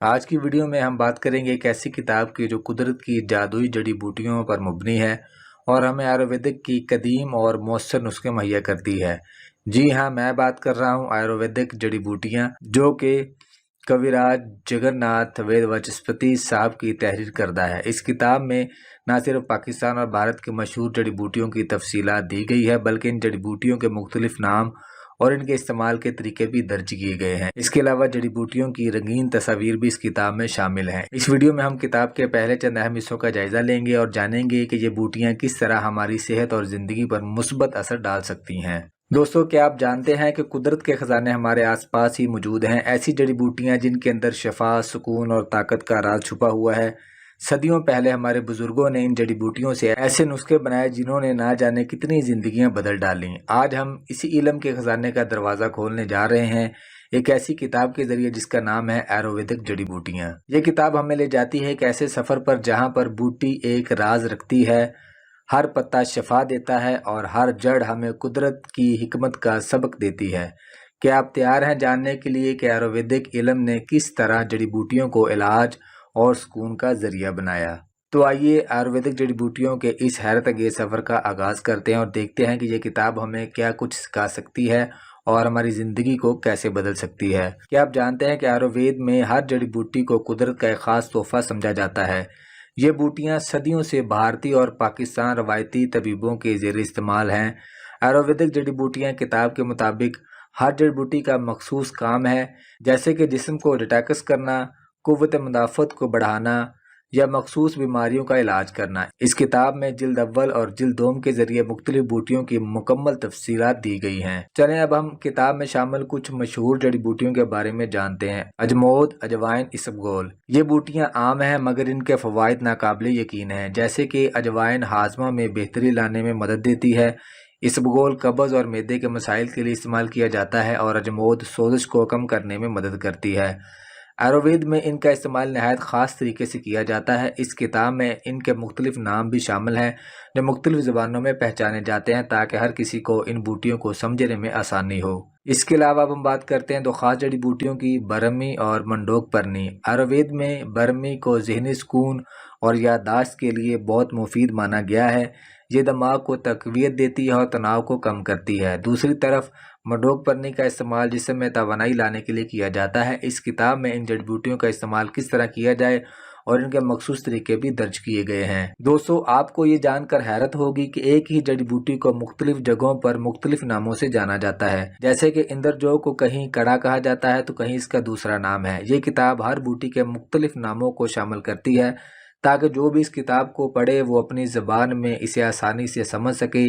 آج کی ویڈیو میں ہم بات کریں گے ایک ایسی کتاب کی جو قدرت کی جادوئی جڑی بوٹیوں پر مبنی ہے اور ہمیں آیورویدک کی قدیم اور مؤثر نسخے مہیا کرتی ہے۔ جی ہاں، میں بات کر رہا ہوں آیورویدک جڑی بوٹیاں، جو کہ کویراج جگن ناتھ وید وچسپتی صاحب کی تحریر کردہ ہے۔ اس کتاب میں نہ صرف پاکستان اور بھارت کی مشہور جڑی بوٹیوں کی تفصیلات دی گئی ہے، بلکہ ان جڑی بوٹیوں کے مختلف نام اور ان کے استعمال کے طریقے بھی درج کیے گئے ہیں۔ اس کے علاوہ جڑی بوٹیوں کی رنگین تصاویر بھی اس کتاب میں شامل ہیں۔ اس ویڈیو میں ہم کتاب کے پہلے چند اہم حصوں کا جائزہ لیں گے اور جانیں گے کہ یہ بوٹیاں کس طرح ہماری صحت اور زندگی پر مثبت اثر ڈال سکتی ہیں۔ دوستو، کیا آپ جانتے ہیں کہ قدرت کے خزانے ہمارے آس پاس ہی موجود ہیں؟ ایسی جڑی بوٹیاں جن کے اندر شفا، سکون اور طاقت کا راز چھپا ہوا ہے۔ صدیوں پہلے ہمارے بزرگوں نے ان جڑی بوٹیوں سے ایسے نسخے بنائے جنہوں نے نہ جانے کتنی زندگیاں بدل ڈالیں۔ آج ہم اسی علم کے خزانے کا دروازہ کھولنے جا رہے ہیں، ایک ایسی کتاب کے ذریعے جس کا نام ہے آیورویدک جڑی بوٹیاں۔ یہ کتاب ہمیں لے جاتی ہے ایک ایسے سفر پر جہاں پر بوٹی ایک راز رکھتی ہے، ہر پتا شفا دیتا ہے اور ہر جڑ ہمیں قدرت کی حکمت کا سبق دیتی ہے۔ کیا آپ تیار ہیں جاننے کے لیے کہ آیورویدک علم نے کس طرح جڑی بوٹیوں کو علاج اور سکون کا ذریعہ بنایا؟ تو آئیے آیورویدک جڑی بوٹیوں کے اس حیرت انگیز سفر کا آغاز کرتے ہیں اور دیکھتے ہیں کہ یہ کتاب ہمیں کیا کچھ سکھا سکتی ہے اور ہماری زندگی کو کیسے بدل سکتی ہے۔ کیا آپ جانتے ہیں کہ آیوروید میں ہر جڑی بوٹی کو قدرت کا ایک خاص تحفہ سمجھا جاتا ہے؟ یہ بوٹیاں صدیوں سے بھارتی اور پاکستان روایتی طبیبوں کے زیر استعمال ہیں۔ آیورویدک جڑی بوٹیاں کتاب کے مطابق ہر جڑی بوٹی کا مخصوص کام ہے، جیسے کہ جسم کو ڈیٹاکس کرنا، قوت مدافعت کو بڑھانا یا مخصوص بیماریوں کا علاج کرنا۔ اس کتاب میں جلد اول اور جلد دوم کے ذریعے مختلف بوٹیوں کی مکمل تفصیلات دی گئی ہیں۔ چلیں اب ہم کتاب میں شامل کچھ مشہور جڑی بوٹیوں کے بارے میں جانتے ہیں۔ اجمود، اجوائن، اسبگول۔ یہ بوٹیاں عام ہیں مگر ان کے فوائد ناقابل یقین ہیں، جیسے کہ اجوائن ہاضمہ میں بہتری لانے میں مدد دیتی ہے، اسبگول قبض اور معدے کے مسائل کے لیے استعمال کیا جاتا ہے اور اجمود سوزش کو کم کرنے میں مدد کرتی ہے۔ آیوروید میں ان کا استعمال نہایت خاص طریقے سے کیا جاتا ہے۔ اس کتاب میں ان کے مختلف نام بھی شامل ہیں جو مختلف زبانوں میں پہچانے جاتے ہیں تاکہ ہر کسی کو ان بوٹیوں کو سمجھنے میں آسانی ہو۔ اس کے علاوہ اب ہم بات کرتے ہیں دو خاص جڑی بوٹیوں کی، برہمی اور منڈوک پرنی۔ آیوروید میں برہمی کو ذہنی سکون اور یادداشت کے لیے بہت مفید مانا گیا ہے۔ یہ دماغ کو تقویت دیتی ہے اور تناؤ کو کم کرتی ہے۔ دوسری طرف منڈوک پرنی کا استعمال جسم میں توانائی لانے کے لیے کیا جاتا ہے۔ اس کتاب میں ان جڑی بوٹیوں کا استعمال کس طرح کیا جائے اور ان کے مخصوص طریقے بھی درج کیے گئے ہیں۔ دوستو، آپ کو یہ جان کر حیرت ہوگی کہ ایک ہی جڑی بوٹی کو مختلف جگہوں پر مختلف ناموں سے جانا جاتا ہے، جیسے کہ اندرجو کو کہیں کڑا کہا جاتا ہے تو کہیں اس کا دوسرا نام ہے۔ یہ کتاب ہر بوٹی کے مختلف ناموں کو شامل کرتی ہے تاکہ جو بھی اس کتاب کو پڑھے وہ اپنی زبان میں اسے آسانی سے سمجھ سکے۔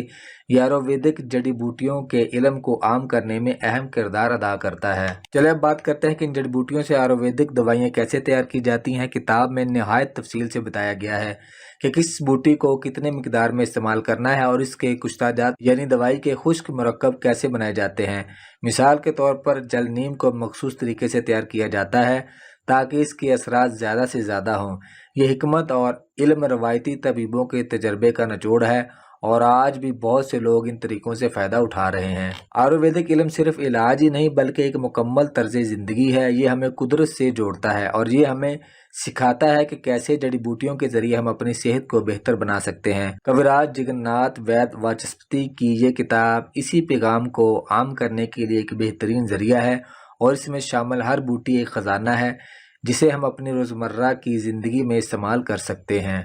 یہ آیورویدک جڑی بوٹیوں کے علم کو عام کرنے میں اہم کردار ادا کرتا ہے۔ چلے اب بات کرتے ہیں کہ ان جڑی بوٹیوں سے آیورویدک دوائیاں کیسے تیار کی جاتی ہیں۔ کتاب میں نہایت تفصیل سے بتایا گیا ہے کہ کس بوٹی کو کتنے مقدار میں استعمال کرنا ہے اور اس کے کشتہ جات یعنی دوائی کے خشک مرکب کیسے بنائے جاتے ہیں۔ مثال کے طور پر جل نیم کو مخصوص طریقے سے تیار کیا جاتا ہے تاکہ اس کے اثرات زیادہ سے زیادہ ہوں۔ یہ حکمت اور علم روایتی طبیبوں کے تجربے کا نچوڑ ہے اور آج بھی بہت سے لوگ ان طریقوں سے فائدہ اٹھا رہے ہیں۔ آیورویدک علم صرف علاج ہی نہیں بلکہ ایک مکمل طرز زندگی ہے۔ یہ ہمیں قدرت سے جوڑتا ہے اور یہ ہمیں سکھاتا ہے کہ کیسے جڑی بوٹیوں کے ذریعے ہم اپنی صحت کو بہتر بنا سکتے ہیں۔ کویراج جگن ناتھ وید وچسپتی کی یہ کتاب اسی پیغام کو عام کرنے کے لیے ایک بہترین ذریعہ ہے اور اس میں شامل ہر بوٹی ایک خزانہ ہے جسے ہم اپنی روزمرہ کی زندگی میں استعمال کر سکتے ہیں۔